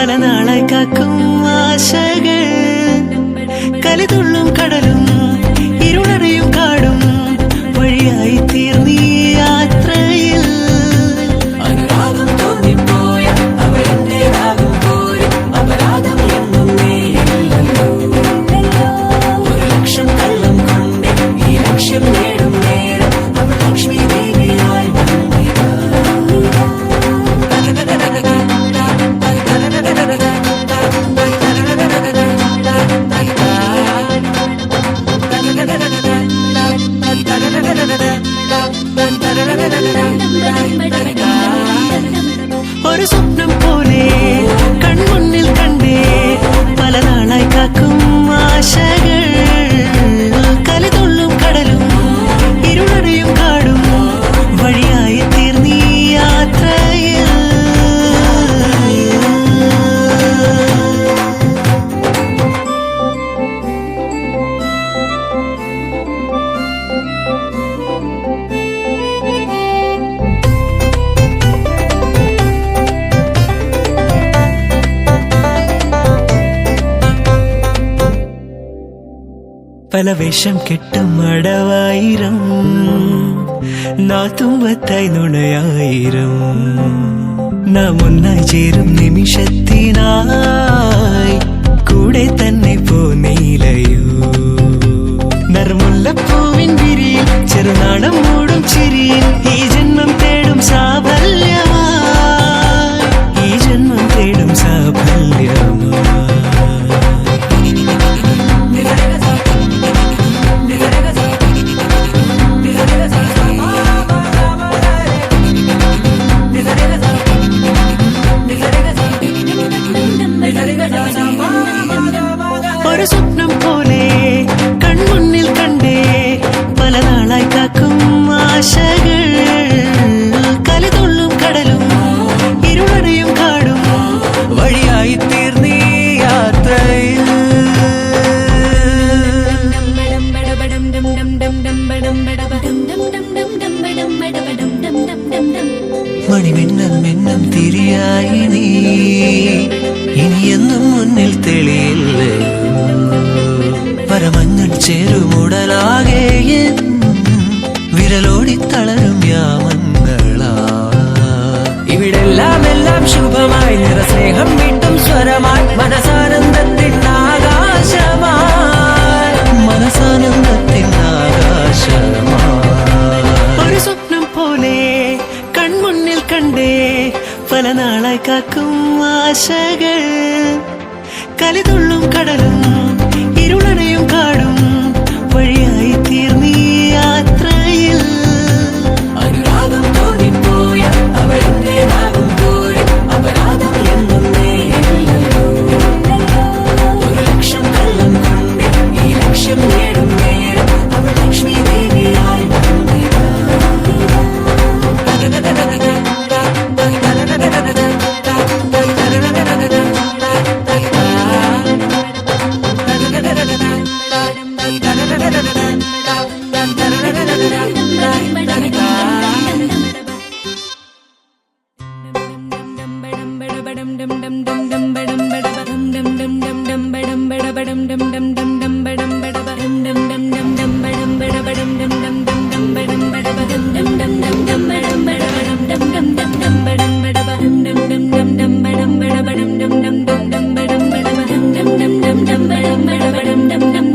പല നാളായി കാക്കും ആശകൾ കലിതുള്ളും കടലും ഇരുളറിയും കാടും വഴിയായി തീർന്നീ യാത്രയിൽ അനുരാഗം തോന്നിപ്പോയ അവരെന്റേതാകും പോലും അപരാധം എന്നും നേരില്ലല്ലോ ഒരു ലക്ഷം കള്ളം കൊണ്ട് ഈ ലക്ഷ്യം നേടും നേരം അവൾ ലക്ഷ്മി ദേവിയായി വന്നിതാ ഒരു സ്വപ്നം പോലെ കൺമുന്നിൽ കണ്ടേ പല നാളായി കാക്കും ആശകൾ കലിതുള്ളും കടലും ഇരുളറിയും കാടും വഴിയായി തീർന്നീ യാത്രയിൽ പല വേഷം കെട്ടും അടവായിരം നാത്തുമ്പത്തായി നുണയായിരം നാം ഒന്നായി ചേരും നിമിഷത്തിനായി കൂടെ തന്നെ പോന്നീലയോ നറുമുല്ലപ്പൂവിൻ വിരിയിൽ ചെറുനാടം മൂടും ചിരിയിൽ ഈ ജന്മം തേടും സാഫല്യമായി ഈ ജന്മം തേടും സാഫല്യമായി ഒരു സ്വപ്നം പോലെ കൺമുന്നിൽ കണ്ടേ പല നാളായി കാക്കും ആശകൾ കലിതുള്ളും കടലും ഇരുളറിയും കാടും വഴിയായി തീർന്നീ യാത്രയിൽ മണിമിന്നം മിന്നം തിരിയായി നീ ഇനിയെന്നും മുന്നിൽ തെളിയില്ല പരമഞ്ഞൾ ചേരുമുടലാകെ വിരലോടി തളരും യാമങ്ങളാ ഇവിടെല്ലാം എല്ലാം ശുഭമായി നിറസ്നേഹം വീട്ടും സ്വരമായി മനസാനന്ദത്തിൻ ആകാശമായി മനസാനന്ദത്തിൻ ആകാശമായി ഒരു സ്വപ്നം പോലെ കൺമുന്നിൽ കണ്ടേ പല നാളായി കാക്കും ആശകൾ കലിതുള്ളും കടലും ഇരുളറിയും കാടും വഴിയായി തീർന്നീ യാത്രയിൽ അനുരാഗം തോന്നിപ്പോയ അവരെന്റേതാകും പോലും അപരാധം എന്നും നേരില്ലല്ലോ ഒരു ലക്ഷം കള്ളം കൊണ്ട് ഈ ലക്ഷ്യം നേടും നേരം അവൾ ലക്ഷ്മി ദേവിയായി വന്നിതാ dum dum